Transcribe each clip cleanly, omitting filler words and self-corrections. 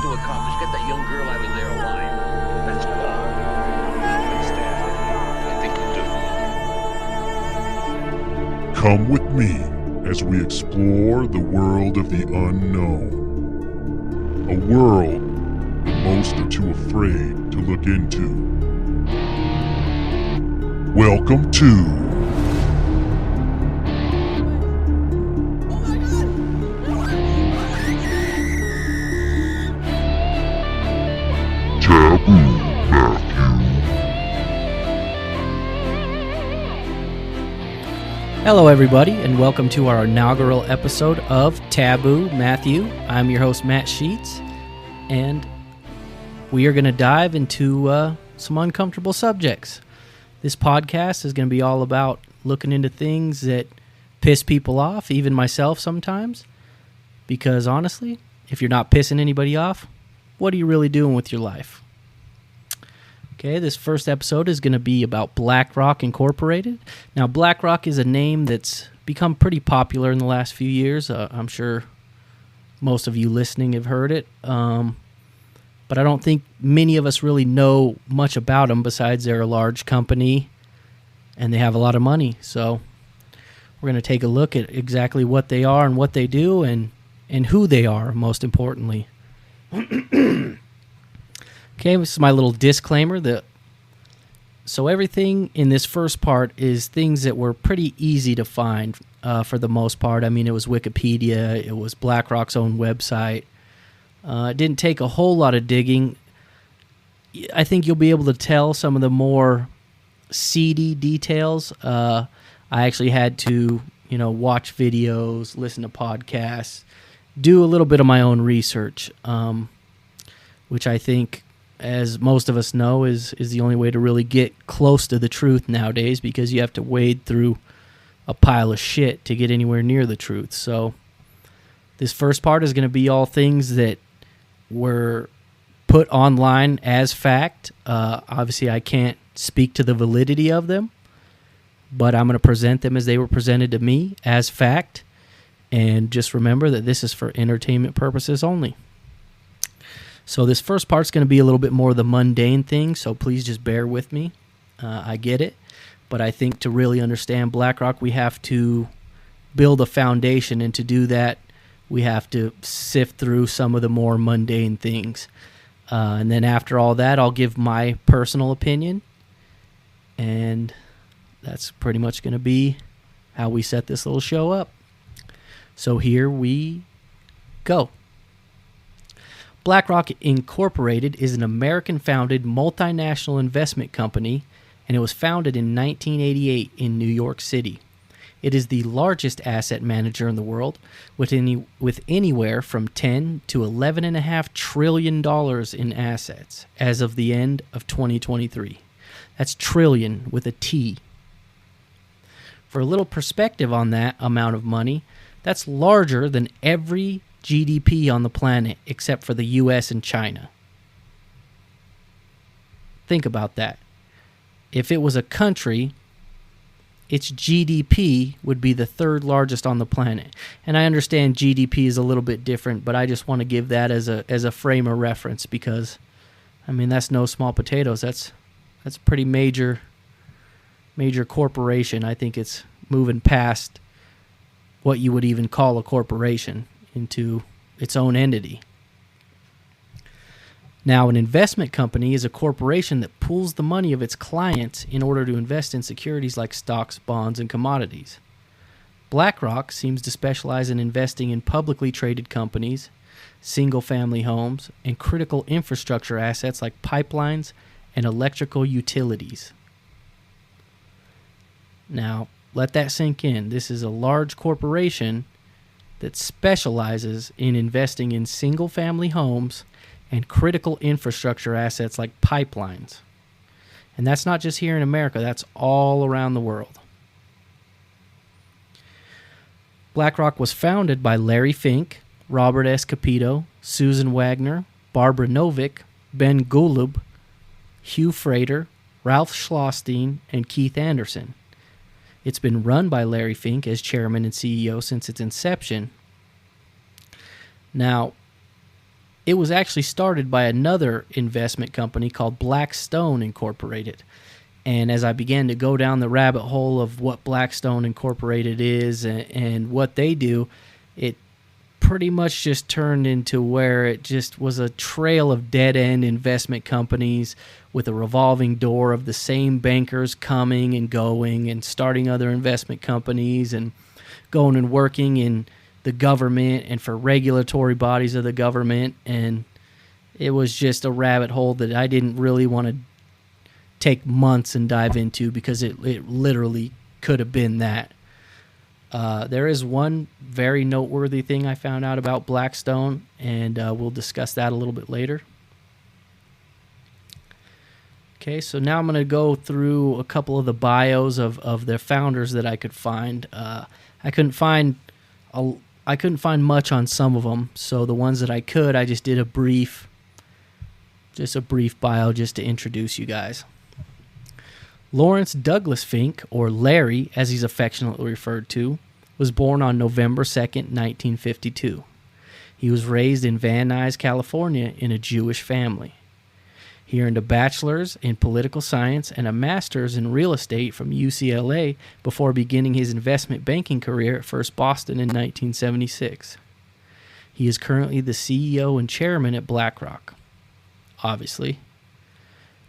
to accomplish. Get that young girl out of there alive. That's all. I understand. I think you do. Come with me as we explore the world of the unknown. A world that most are too afraid to look into. Welcome to Taboo, Matthew. Hello, everybody, and welcome to our inaugural episode of Taboo, Matthew. I'm your host, Matt Sheets, and we are going to dive into some uncomfortable subjects. This podcast is going to be all about looking into things that piss people off, even myself sometimes, because honestly, if you're not pissing anybody off, what are you really doing with your life? Okay, this first episode is going to be about Blackrock Incorporated. Now, Blackrock is a name that's become pretty popular in the last few years. I'm sure most of you listening have heard it, but I don't think many of us really know much about them besides they're a large company and they have a lot of money. So we're going to take a look at exactly what they are and what they do and who they are, most importantly. Okay, this is my little disclaimer. So everything in this first part is things that were pretty easy to find for the most part. I mean, it was Wikipedia, it was BlackRock's own website. It didn't take a whole lot of digging. I think you'll be able to tell some of the more seedy details. I actually had to, watch videos, listen to podcasts, do a little bit of my own research, which I think, as most of us know, is the only way to really get close to the truth nowadays, because you have to wade through a pile of shit to get anywhere near the truth. So this first part is going to be all things that were put online as fact. Obviously, I can't speak to the validity of them, but I'm going to present them as they were presented to me as fact. And just remember that this is for entertainment purposes only. So this first part's going to be a little bit more of the mundane thing, so please just bear with me. I get it, but I think to really understand BlackRock, we have to build a foundation, and to do that, we have to sift through some of the more mundane things. And then after all that, I'll give my personal opinion, and that's pretty much going to be how we set this little show up. So here we go. Blackrock Incorporated is an American-founded multinational investment company, and it was founded in 1988 in New York City. It is the largest asset manager in the world, with anywhere from $10 to $11.5 trillion in assets as of the end of 2023. That's trillion with a T. For a little perspective on that amount of money, that's larger than every GDP on the planet except for the US and China. Think about that. If it was a country, its GDP would be the third largest on the planet. And I understand GDP is a little bit different, but I just want to give that as a frame of reference, because I mean, that's no small potatoes. That's a pretty major corporation. I think it's moving past what you would even call a corporation into its own entity. Now, an investment company is a corporation that pools the money of its clients in order to invest in securities like stocks, bonds, and commodities. BlackRock seems to specialize in investing in publicly traded companies, single-family homes, and critical infrastructure assets like pipelines and electrical utilities. Now, let that sink in. This is a large corporation that specializes in investing in single-family homes and critical infrastructure assets like pipelines. And that's not just here in America, that's all around the world. BlackRock was founded by Larry Fink, Robert S. Capito, Susan Wagner, Barbara Novick, Ben Golub, Hugh Frater, Ralph Schlosstein, and Keith Anderson. It's been run by Larry Fink as chairman and CEO since its inception. Now, it was actually started by another investment company called Blackstone Incorporated. And as I began to go down the rabbit hole of what Blackstone Incorporated is and what they do, it pretty much just turned into where it just was a trail of dead-end investment companies with a revolving door of the same bankers coming and going and starting other investment companies and going and working in the government and for regulatory bodies of the government. And it was just a rabbit hole that I didn't really want to take months and dive into because it literally could have been that. There is one very noteworthy thing I found out about Blackstone, and we'll discuss that a little bit later. Okay, so now I'm going to go through a couple of the bios of their founders that I could find. I couldn't find much on some of them, so the ones that I could, I just did a brief bio just to introduce you guys. Lawrence Douglas Fink, or Larry as he's affectionately referred to, was born on November 2nd, 1952. He was raised in Van Nuys, California in a Jewish family. He earned a bachelor's in political science and a master's in real estate from UCLA before beginning his investment banking career at First Boston in 1976. He is currently the CEO and chairman at Blackrock. Obviously.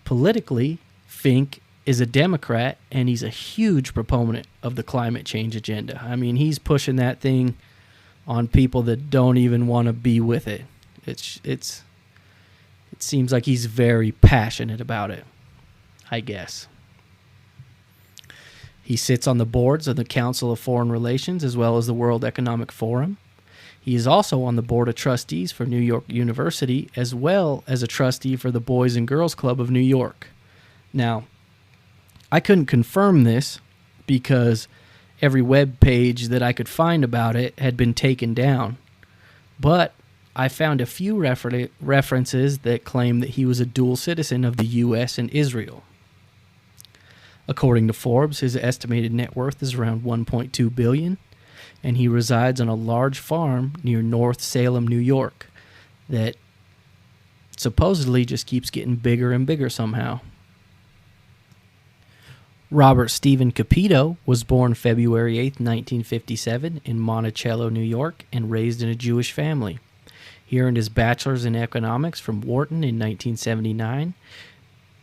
Politically, Fink is a Democrat, and he's a huge proponent of the climate change agenda. I mean, he's pushing that thing on people that don't even want to be with it. It seems like he's very passionate about it, I guess. He sits on the boards of the Council of Foreign Relations as well as the World Economic Forum. He is also on the board of trustees for New York University as well as a trustee for the Boys and Girls Club of New York. Now, I couldn't confirm this because every web page that I could find about it had been taken down. But I found a few references that claim that he was a dual citizen of the U.S. and Israel. According to Forbes, his estimated net worth is around $1.2 billion, and he resides on a large farm near North Salem, New York, that supposedly just keeps getting bigger and bigger somehow. Robert Stephen Capito was born February 8, 1957 in Monticello, New York, and raised in a Jewish family. He earned his bachelor's in economics from Wharton in 1979,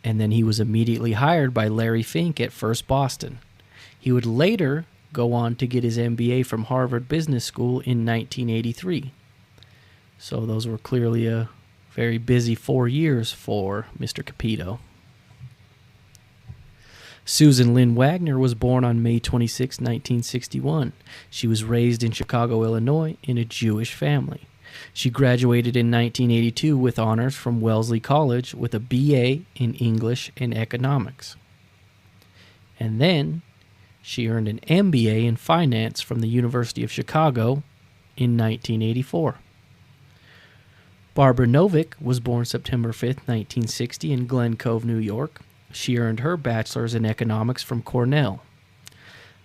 and then he was immediately hired by Larry Fink at First Boston. He would later go on to get his MBA from Harvard Business School in 1983. So those were clearly a very busy 4 years for Mr. Capito. Susan Lynn Wagner was born on May 26, 1961. She was raised in Chicago, Illinois, in a Jewish family. She graduated in 1982 with honors from Wellesley College with a BA in English and Economics. And then she earned an MBA in Finance from the University of Chicago in 1984. Barbara Novick was born September 5, 1960 in Glen Cove, New York. She earned her bachelor's in economics from Cornell.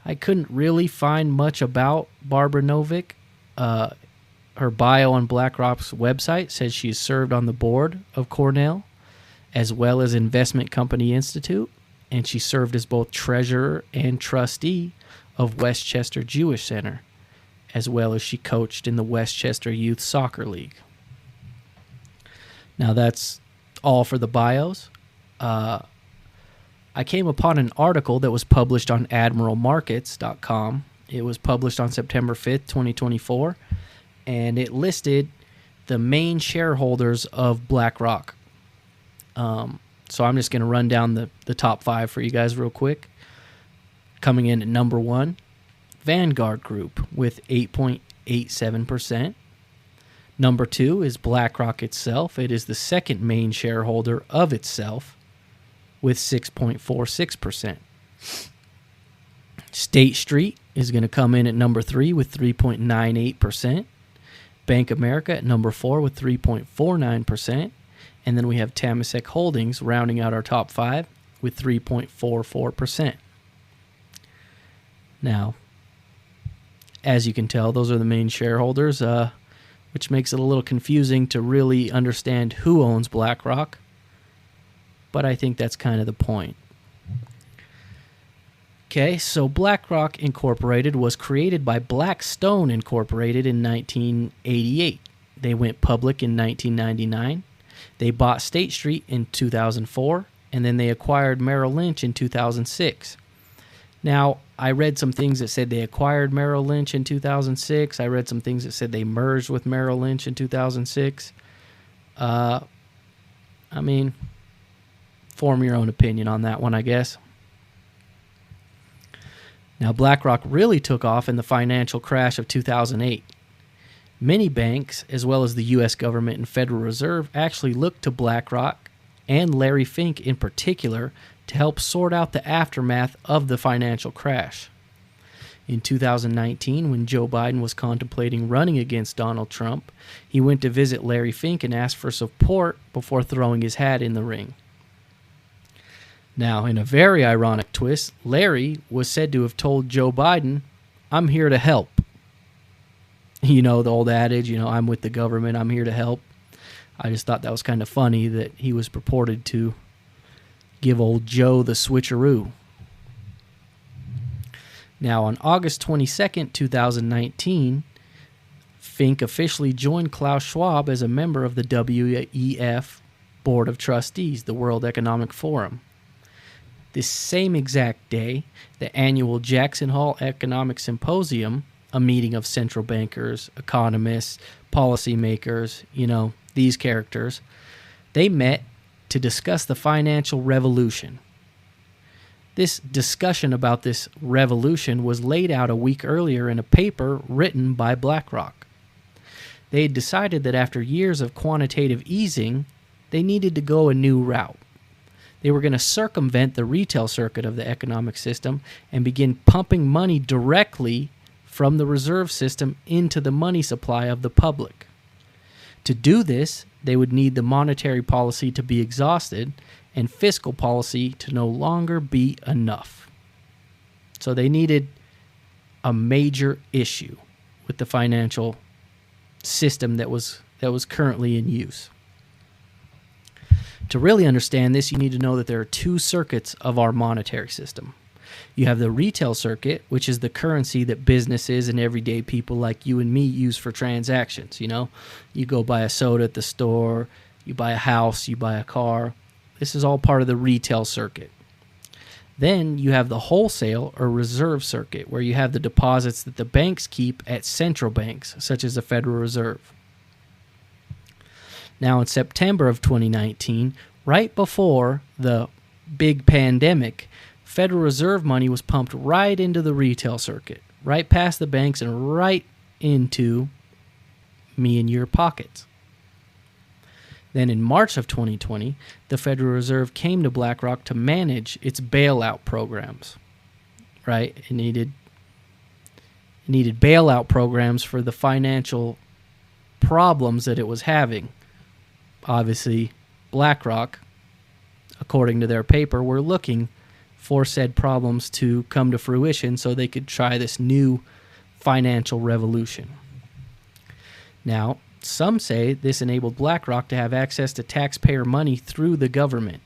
I couldn't really find much about Barbara Novick. Her bio on BlackRock's website says she has served on the board of Cornell as well as Investment Company Institute, and she served as both treasurer and trustee of Westchester Jewish Center, as well as she coached in the Westchester Youth Soccer League. Now that's all for the bios. I came upon an article that was published on admiralmarkets.com. It was published on September 5th, 2024, and it listed the main shareholders of BlackRock. So I'm just going to run down the top 5 for you guys real quick. Coming in at number 1, Vanguard Group with 8.87%. Number 2 is BlackRock itself. It is the second main shareholder of itself with 6.46%. State Street is going to come in at number 3 with 3.98%. Bank America at number 4 with 3.49%. And then we have Temasek Holdings rounding out our top 5 with 3.44%. Now, as you can tell, those are the main shareholders. which makes it a little confusing to really understand who owns BlackRock, but I think that's kind of the point. Okay, so BlackRock Incorporated was created by Blackstone Incorporated in 1988. They went public in 1999. They bought State Street in 2004, and then they acquired Merrill Lynch in 2006. Now, I read some things that said they acquired Merrill Lynch in 2006. I read some things that said they merged with Merrill Lynch in 2006. I mean, form your own opinion on that one, I guess. Now, BlackRock really took off in the financial crash of 2008. Many banks, as well as the U.S. government and Federal Reserve, actually looked to BlackRock and Larry Fink in particular to help sort out the aftermath of the financial crash. In 2019, when Joe Biden was contemplating running against Donald Trump, he went to visit Larry Fink and asked for support before throwing his hat in the ring. Now, in a very ironic twist, Larry was said to have told Joe Biden, "I'm here to help." You know, the old adage, I'm with the government, I'm here to help. I just thought that was kind of funny that he was purported to give old Joe the switcheroo. Now, on August 22nd, 2019, Fink officially joined Klaus Schwab as a member of the WEF Board of Trustees, the World Economic Forum. This same exact day, the annual Jackson Hole Economic Symposium, a meeting of central bankers, economists, policymakers, these characters, they met to discuss the financial revolution. This discussion about this revolution was laid out a week earlier in a paper written by BlackRock. They had decided that after years of quantitative easing, they needed to go a new route. They were going to circumvent the retail circuit of the economic system and begin pumping money directly from the reserve system into the money supply of the public. To do this, they would need the monetary policy to be exhausted and fiscal policy to no longer be enough. So they needed a major issue with the financial system that was currently in use. To really understand this, you need to know that there are two circuits of our monetary system. You have the retail circuit, which is the currency that businesses and everyday people like you and me use for transactions. You go buy a soda at the store, you buy a house, you buy a car. This is all part of the retail circuit. Then you have the wholesale or reserve circuit, where you have the deposits that the banks keep at central banks, such as the Federal Reserve. Now, in September of 2019, right before the big pandemic, Federal Reserve money was pumped right into the retail circuit, right past the banks and right into me and your pockets. Then in March of 2020, the Federal Reserve came to BlackRock to manage its bailout programs. Right? It needed bailout programs for the financial problems that it was having. Obviously, BlackRock, according to their paper, were looking for said problems to come to fruition so they could try this new financial revolution. Now, some say this enabled BlackRock to have access to taxpayer money through the government.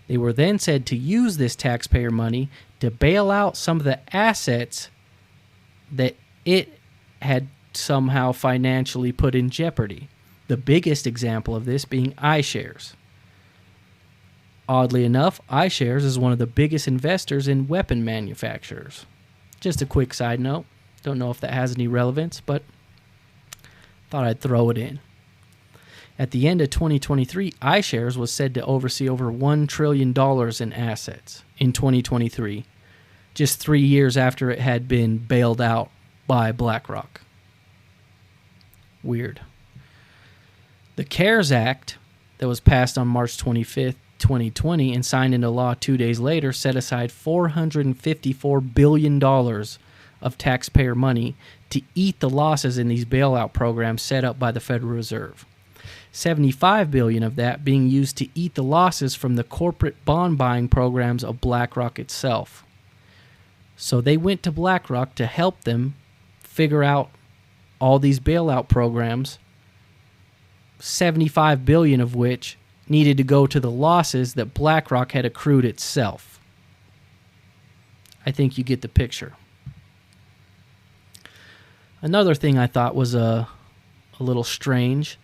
They were then said to use this taxpayer money to bail out some of the assets that it had somehow financially put in jeopardy. The biggest example of this being iShares. Oddly enough, iShares is one of the biggest investors in weapon manufacturers. Just a quick side note. Don't know if that has any relevance, but thought I'd throw it in. At the end of 2023, iShares was said to oversee over $1 trillion in assets in 2023, just 3 years after it had been bailed out by BlackRock. Weird. The CARES Act that was passed on March 25th, 2020 and signed into law 2 days later set aside $454 billion of taxpayer money to eat the losses in these bailout programs set up by the Federal Reserve. $75 billion of that being used to eat the losses from the corporate bond buying programs of BlackRock itself. So they went to BlackRock to help them figure out all these bailout programs, 75 billion of which needed to go to the losses that BlackRock had accrued itself. I think you get the picture. Another thing I thought was a little strange.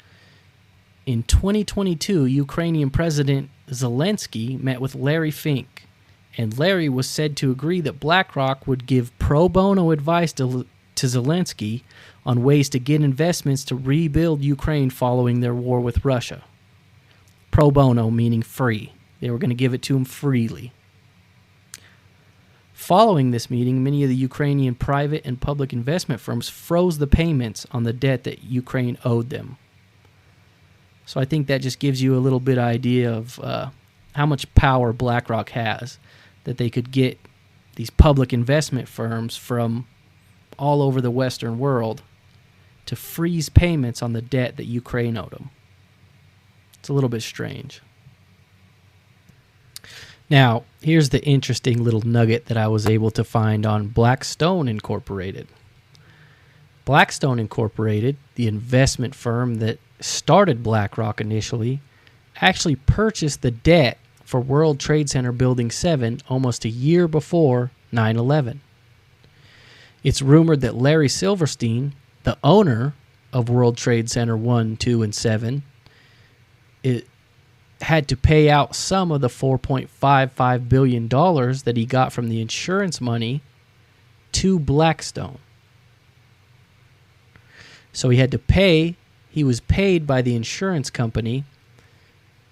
In 2022, Ukrainian President Zelensky met with Larry Fink, and Larry was said to agree that BlackRock would give pro bono advice to Zelensky on ways to get investments to rebuild Ukraine following their war with Russia. Pro bono meaning free. They were going to give it to him freely. Following this meeting, many of the Ukrainian private and public investment firms froze the payments on the debt that Ukraine owed them. So I think that just gives you a little bit idea of how much power BlackRock has, that they could get these public investment firms from all over the Western world to freeze payments on the debt that Ukraine owed them. It's a little bit strange. Now, here's the interesting little nugget that I was able to find on Blackstone Incorporated. Blackstone Incorporated, the investment firm that started BlackRock initially, actually purchased the debt for World Trade Center Building 7 almost a year before 9/11. It's rumored that Larry Silverstein, the owner of World Trade Center 1, 2, and 7, had to pay out some of the $4.55 billion that he got from the insurance money to Blackstone. So he had to pay, he was paid by the insurance company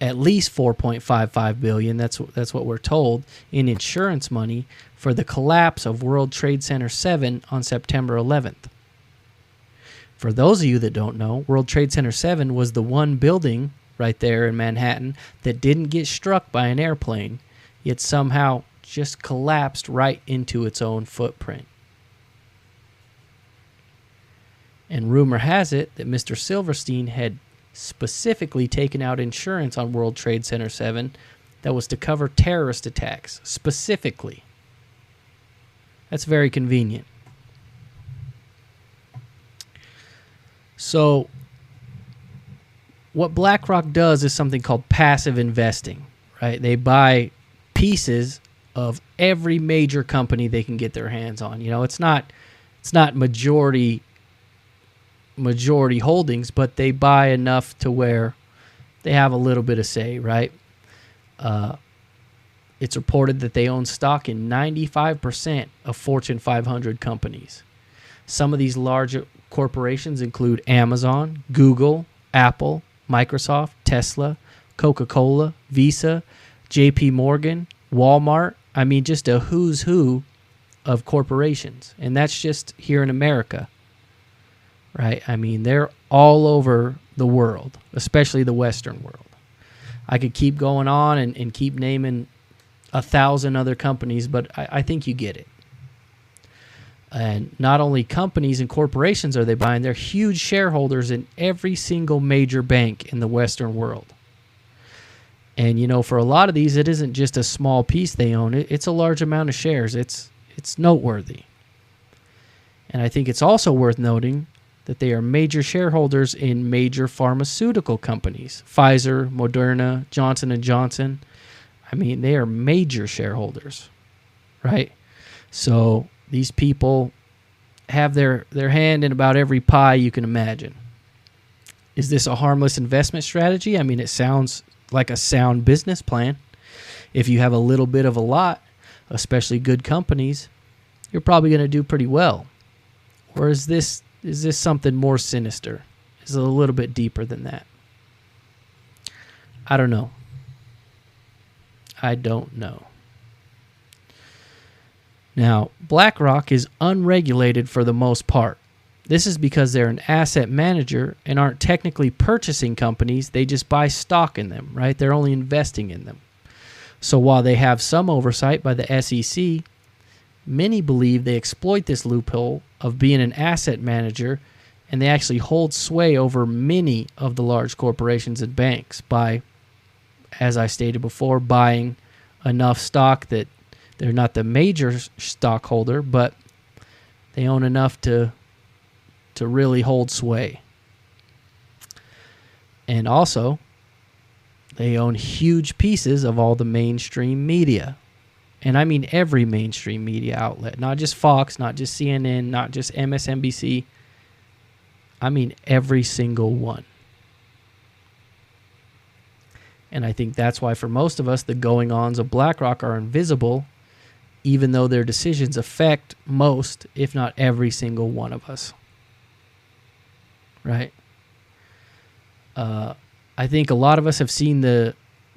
at least $4.55 billion, that's what we're told, in insurance money for the collapse of World Trade Center 7 on September 11th. For those of you that don't know, World Trade Center 7 was the one building right there in Manhattan that didn't get struck by an airplane, yet somehow just collapsed right into its own footprint. And rumor has it that Mr. Silverstein had specifically taken out insurance on World Trade Center 7 that was to cover terrorist attacks, specifically. That's very convenient. So, what BlackRock does is something called passive investing, right? They buy pieces of every major company they can get their hands on. You know, it's not majority holdings, but they buy enough to where they have a little bit of say, right? It's reported that they own stock in 95% of Fortune 500 companies. Some of these large corporations include Amazon, Google, Apple, Microsoft, Tesla, Coca-Cola, Visa, JP Morgan, Walmart. I mean, just a who's who of corporations. And that's just here in America, right? I mean, they're all over the world, especially the Western world. I could keep going on and keep naming 1,000 other companies, but I think you get it. And not only companies and corporations are they buying, they're huge shareholders in every single major bank in the Western world. And, you know, for a lot of these, it isn't just a small piece they own. It's a large amount of shares. It's noteworthy. And I think it's also worth noting that they are major shareholders in major pharmaceutical companies. Pfizer, Moderna, Johnson & Johnson. I mean, they are major shareholders, right? So these people have their hand in about every pie you can imagine. Is this a harmless investment strategy? I mean, it sounds like a sound business plan. If you have a little bit of a lot, especially good companies, you're probably going to do pretty well. Or is this something more sinister? Is it a little bit deeper than that? I don't know. I don't know. Now, BlackRock is unregulated for the most part. This is because they're an asset manager and aren't technically purchasing companies. They just buy stock in them, right? They're only investing in them. So while they have some oversight by the SEC, many believe they exploit this loophole of being an asset manager, and they actually hold sway over many of the large corporations and banks by, as I stated before, buying enough stock that they're not the major stockholder, but they own enough to to really hold sway. And also, they own huge pieces of all the mainstream media. And I mean every mainstream media outlet, not just Fox, not just CNN, not just MSNBC. I mean every single one. And I think that's why for most of us, the going-ons of BlackRock are invisible, even though their decisions affect most, if not every single one of us. Right? I think a lot of us have seen the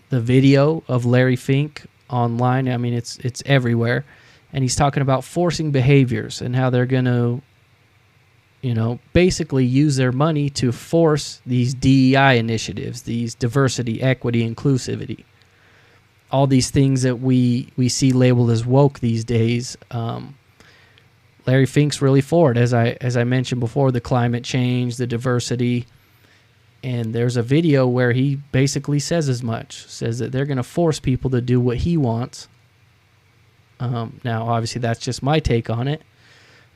video of Larry Fink online. I mean, it's everywhere. And he's talking about forcing behaviors and how they're going to, basically use their money to force these DEI initiatives, these diversity, equity, inclusivity. All these things that we see labeled as woke these days. Larry Fink's really for it, as I mentioned before, the climate change, the diversity. And there's a video where he basically says as much, says that they're going to force people to do what he wants. Now, obviously, that's just my take on it.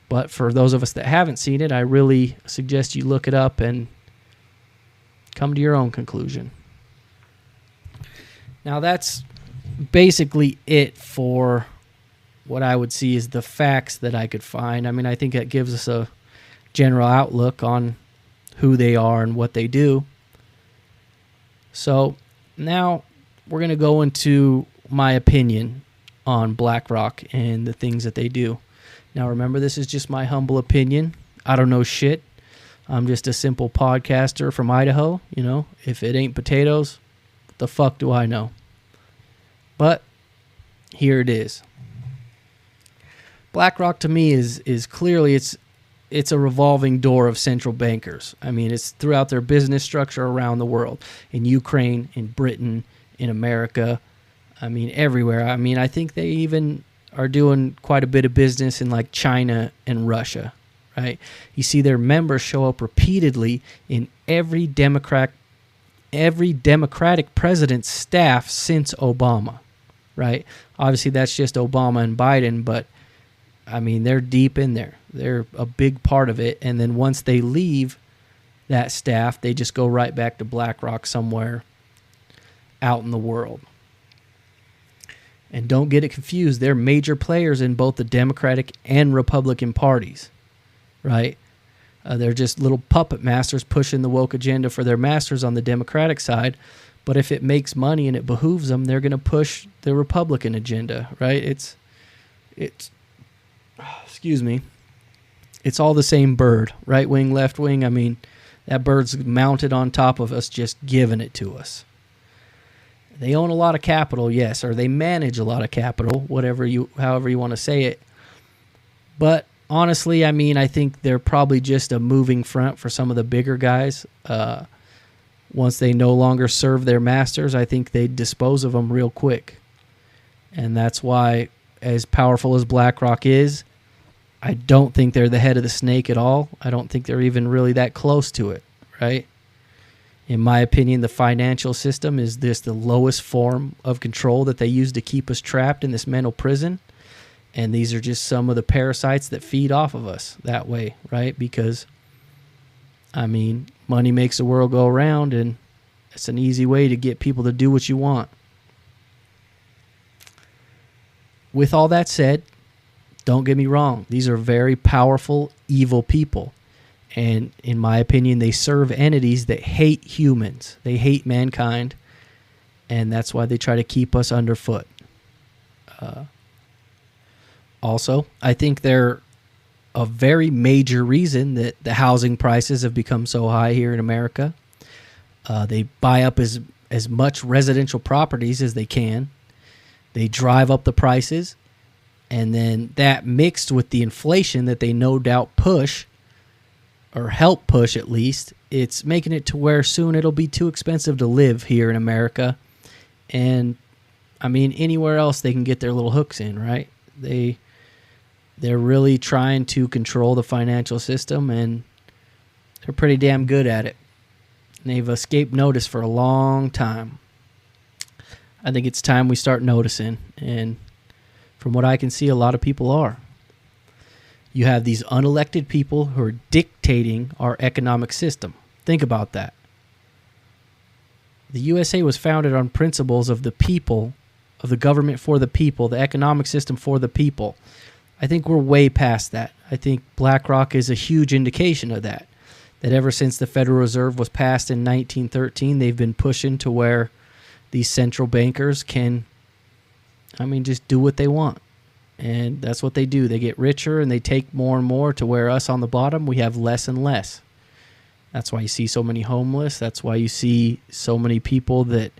But for those of us that haven't seen it, I really suggest you look it up and come to your own conclusion. Now, that's basically it for what I would see as the facts that I could find. I mean, I think that gives us a general outlook on who they are and what they do. So now we're going to go into my opinion on BlackRock and the things that they do. Now remember, this is just my humble opinion. I don't know shit. I'm just a simple podcaster from Idaho. If it ain't potatoes, what the fuck do I know? But here it is. BlackRock to me is clearly it's a revolving door of central bankers. I mean, it's throughout their business structure around the world. In Ukraine, in Britain, in America. I mean, everywhere. I mean, I think they even are doing quite a bit of business in like China and Russia, right? You see their members show up repeatedly in every Democratic president's staff since Obama, right? Obviously, that's just Obama and Biden, but I mean, they're deep in there. They're a big part of it. And then once they leave that staff, they just go right back to BlackRock somewhere out in the world. And don't get it confused. They're major players in both the Democratic and Republican parties, right? They're just little puppet masters pushing the woke agenda for their masters on the Democratic side. But if it makes money and it behooves them, they're going to push the Republican agenda, right? It's excuse me. It's all the same bird, right wing, left wing. I mean, that bird's mounted on top of us, just giving it to us. They own a lot of capital, yes, or they manage a lot of capital, however you want to say it. But honestly, I mean, I think they're probably just a moving front for some of the bigger guys. Once they no longer serve their masters, I think they dispose of them real quick. And that's why, as powerful as BlackRock is, I don't think they're the head of the snake at all. I don't think they're even really that close to it, right? In my opinion, the financial system is the lowest form of control that they use to keep us trapped in this mental prison. And these are just some of the parasites that feed off of us that way, right? Because, I mean, money makes the world go around, and it's an easy way to get people to do what you want. With all that said, don't get me wrong. These are very powerful, evil people. And in my opinion, they serve entities that hate humans. They hate mankind. And that's why they try to keep us underfoot. Also, I think they're a very major reason that the housing prices have become so high here in America. They buy up as much residential properties as they can. They drive up the prices. And then that mixed with the inflation that they no doubt push, or help push at least, it's making it to where soon it'll be too expensive to live here in America. And, I mean, anywhere else they can get their little hooks in, right? They're really trying to control the financial system, and they're pretty damn good at it. And they've escaped notice for a long time. I think it's time we start noticing, and from what I can see, a lot of people are. You have these unelected people who are dictating our economic system. Think about that. The USA was founded on principles of the people, of the government for the people, the economic system for the people. I think we're way past that. I think BlackRock is a huge indication of that. That ever since the Federal Reserve was passed in 1913, they've been pushing to where these central bankers can, just do what they want. And that's what they do. They get richer and they take more and more to where us on the bottom, we have less and less. That's why you see so many homeless. That's why you see so many people that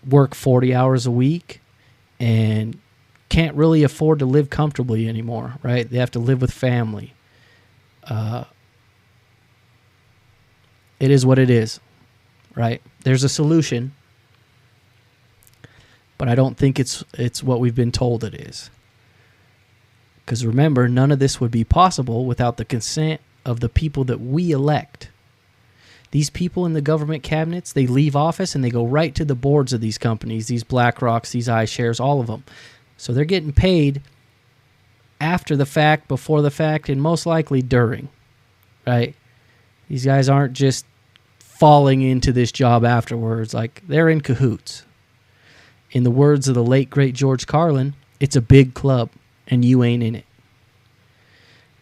work 40 hours a week and can't really afford to live comfortably anymore, right? They have to live with family. It is what it is, right? There's a solution, but I don't think it's what we've been told it is. Because remember, none of this would be possible without the consent of the people that we elect. These people in the government cabinets, they leave office and they go right to the boards of these companies, these BlackRocks, these iShares, all of them. So they're getting paid after the fact, before the fact, and most likely during, right? These guys aren't just falling into this job afterwards. Like, they're in cahoots. In the words of the late, great George Carlin, it's a big club, and you ain't in it.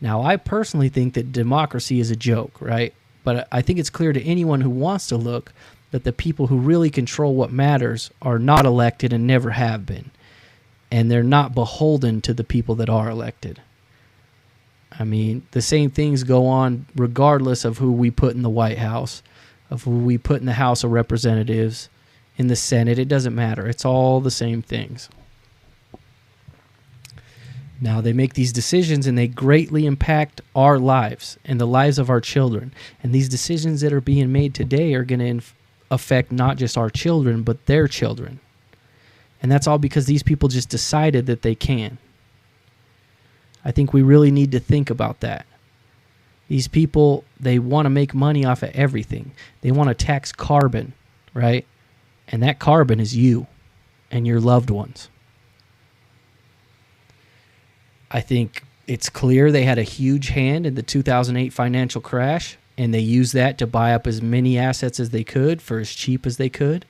Now, I personally think that democracy is a joke, right? But I think it's clear to anyone who wants to look that the people who really control what matters are not elected and never have been. And they're not beholden to the people that are elected. The same things go on regardless of who we put in the White House, of who we put in the House of Representatives, in the Senate. It doesn't matter. It's all the same things. Now, they make these decisions and they greatly impact our lives and the lives of our children. And these decisions that are being made today are going to affect not just our children, but their children. And that's all because these people just decided that they can. I think we really need to think about that. These people, they want to make money off of everything. They want to tax carbon, right? And that carbon is you and your loved ones. I think it's clear they had a huge hand in the 2008 financial crash, and they used that to buy up as many assets as they could for as cheap as they could.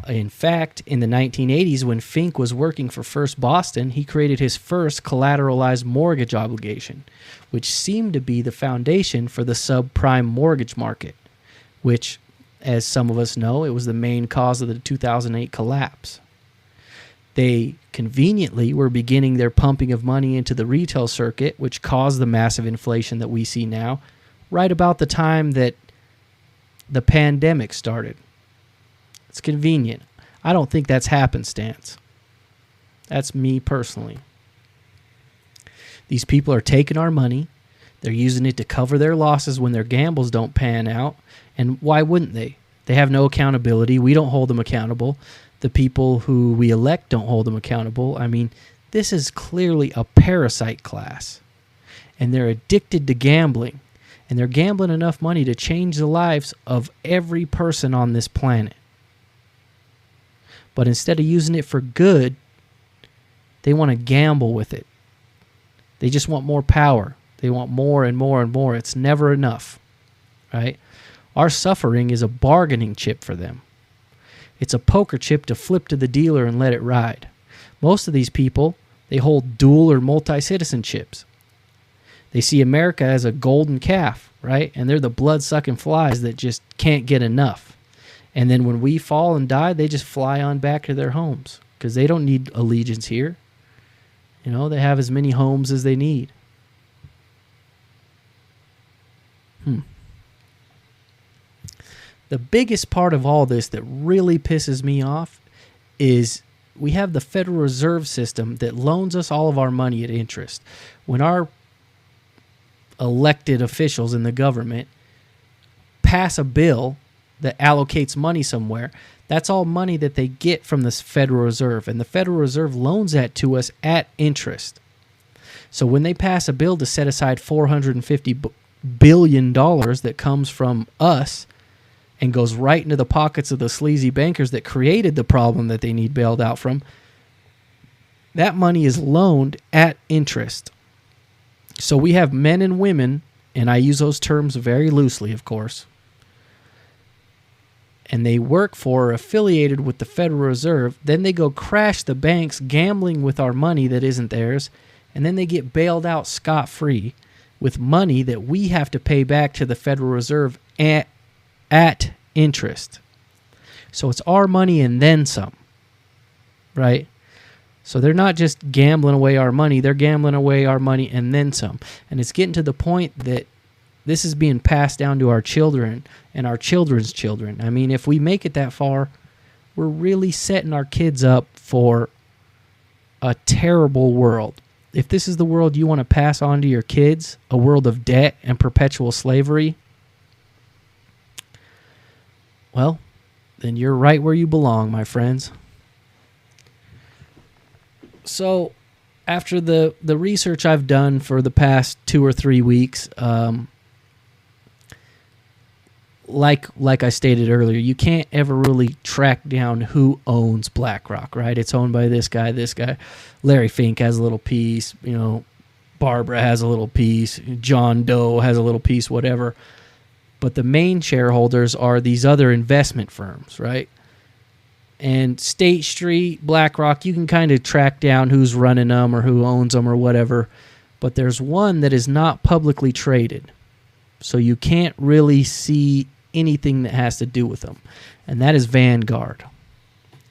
In fact, in the 1980s, when Fink was working for First Boston, he created his first collateralized mortgage obligation, which seemed to be the foundation for the subprime mortgage market, which, as some of us know, it was the main cause of the 2008 collapse. They conveniently were beginning their pumping of money into the retail circuit, which caused the massive inflation that we see now, right about the time that the pandemic started. It's convenient. I don't think that's happenstance. That's me personally. These people are taking our money. They're using it to cover their losses when their gambles don't pan out. And why wouldn't they? They have no accountability. We don't hold them accountable. The people who we elect don't hold them accountable. This is clearly a parasite class. And they're addicted to gambling. And they're gambling enough money to change the lives of every person on this planet. But instead of using it for good, they want to gamble with it. They just want more power. They want more and more and more. It's never enough, right? Our suffering is a bargaining chip for them. It's a poker chip to flip to the dealer and let it ride. Most of these people, they hold dual or multi-citizenships. They see America as a golden calf, right? And they're the blood-sucking flies that just can't get enough. And then when we fall and die, they just fly on back to their homes because they don't need allegiance here. They have as many homes as they need. The biggest part of all this that really pisses me off is we have the Federal Reserve System that loans us all of our money at interest. When our elected officials in the government pass a bill that allocates money somewhere, that's all money that they get from the Federal Reserve, and the Federal Reserve loans that to us at interest. So when they pass a bill to set aside $450 billion that comes from us and goes right into the pockets of the sleazy bankers that created the problem that they need bailed out from, that money is loaned at interest. So we have men and women, and I use those terms very loosely, of course, and they work for or affiliated with the Federal Reserve. Then they go crash the banks, gambling with our money that isn't theirs, and then they get bailed out scot-free with money that we have to pay back to the Federal Reserve at interest. So it's our money and then some, right? So they're not just gambling away our money, they're gambling away our money and then some. And it's getting to the point that this is being passed down to our children and our children's children. I mean, if we make it that far, we're really setting our kids up for a terrible world. If this is the world you want to pass on to your kids, a world of debt and perpetual slavery, well, then you're right where you belong, my friends. So, after the research I've done for the past 2 or 3 weeks, like I stated earlier, you can't ever really track down who owns Blackrock, right? It's owned by this guy. Larry Fink has a little piece, Barbara has a little piece, John Doe has a little piece, whatever. But the main shareholders are these other investment firms, right? And State Street, Blackrock, you can kind of track down who's running them or who owns them or whatever. But there's one that is not publicly traded. So you can't really see anything that has to do with them. And that is Vanguard.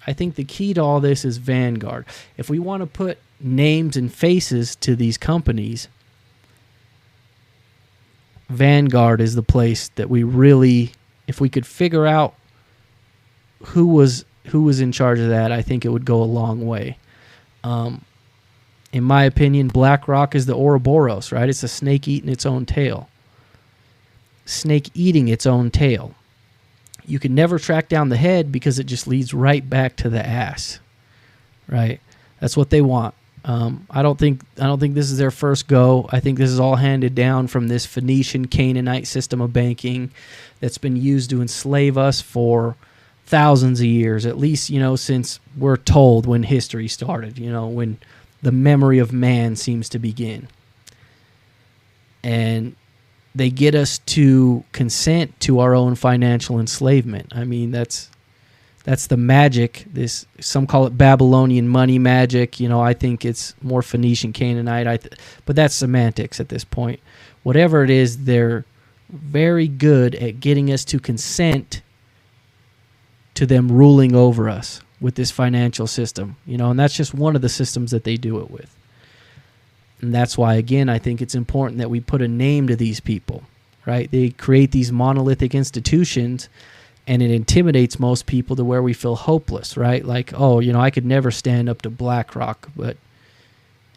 I think the key to all this is Vanguard. If we want to put names and faces to these companies, Vanguard is the place that we really, if we could figure out who was in charge of that, I think it would go a long way. In my opinion, Blackrock is the Ouroboros, right? It's a snake eating its own tail. Snake eating its own tail. You can never track down the head because it just leads right back to the ass, right? That's what they want. I don't think this is their first go. I think this is all handed down from this Phoenician Canaanite system of banking that's been used to enslave us for thousands of years, at least, since we're told when history started, when the memory of man seems to begin. And they get us to consent to our own financial enslavement. I mean, that's the magic. Some call it Babylonian money magic. I think it's more Phoenician Canaanite. But that's semantics at this point. Whatever it is, they're very good at getting us to consent to them ruling over us with this financial system. And that's just one of the systems that they do it with. And that's why, again, I think it's important that we put a name to these people, right? They create these monolithic institutions, and it intimidates most people to where we feel hopeless, right? Like, I could never stand up to Blackrock, but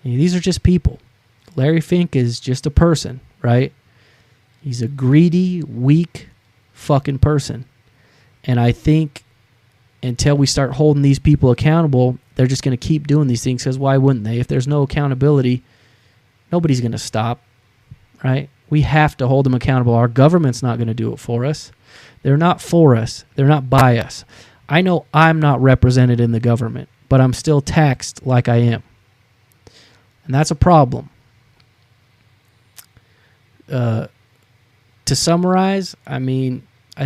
these are just people. Larry Fink is just a person, right? He's a greedy, weak fucking person. And I think until we start holding these people accountable, they're just going to keep doing these things, because why wouldn't they? If there's no accountability, nobody's going to stop, right? We have to hold them accountable. Our government's not going to do it for us. They're not for us. They're not by us. I know I'm not represented in the government, but I'm still taxed like I am. And that's a problem. To summarize, I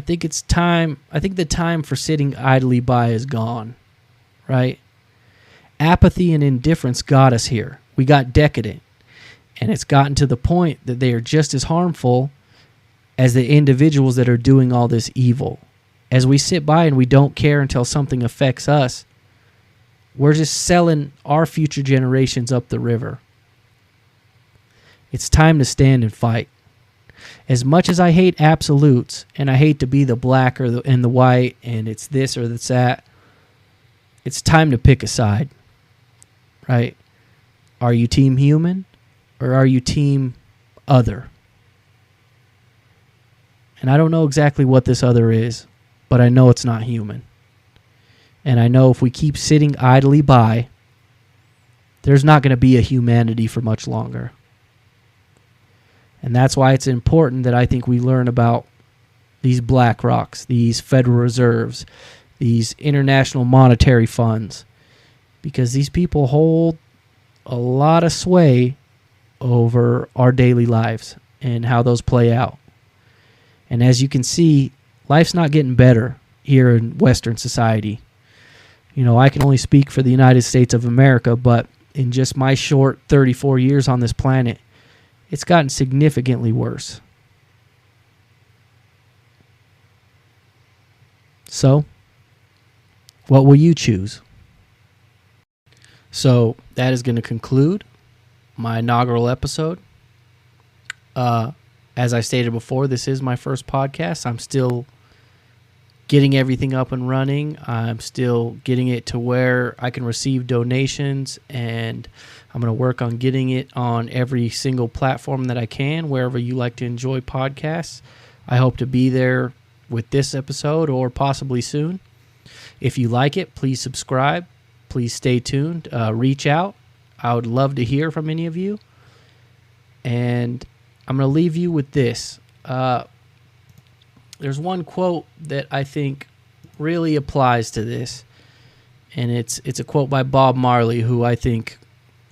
think it's time. I think the time for sitting idly by is gone, right? Apathy and indifference got us here. We got decadent. And it's gotten to the point that they are just as harmful as the individuals that are doing all this evil. As we sit by and we don't care until something affects us, we're just selling our future generations up the river. It's time to stand and fight. As much as I hate absolutes, and I hate to be the black and the white, and it's this or it's that, it's time to pick a side, right? Are you team human? Or are you team other? And I don't know exactly what this other is, but I know it's not human. And I know if we keep sitting idly by, there's not going to be a humanity for much longer. And that's why it's important that I think we learn about these Blackrocks, these Federal Reserves, these international monetary funds, because these people hold a lot of sway over our daily lives and how those play out. And as you can see, life's not getting better here in Western society. I can only speak for the United States of America, but in just my short 34 years on this planet, it's gotten significantly worse. So, what will you choose? So, that is going to conclude my inaugural episode. As I stated before, this is my first podcast. I'm still getting everything up and running. I'm still getting it to where I can receive donations, and I'm going to work on getting it on every single platform that I can, wherever you like to enjoy podcasts. I hope to be there with this episode or possibly soon. If you like it, please subscribe. Please stay tuned. Reach out. I would love to hear from any of you. And I'm going to leave you with this. There's one quote that I think really applies to this, and it's a quote by Bob Marley, who I think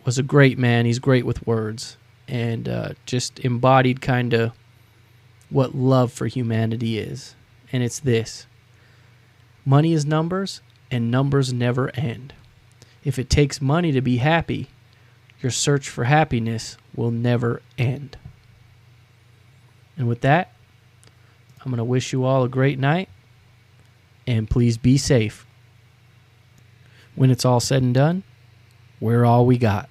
was a great man. He's great with words, and just embodied kind of what love for humanity is. And it's this: money is numbers, and numbers never end. If it takes money to be happy, your search for happiness will never end. And with that, I'm going to wish you all a great night, and please be safe. When it's all said and done, we're all we got.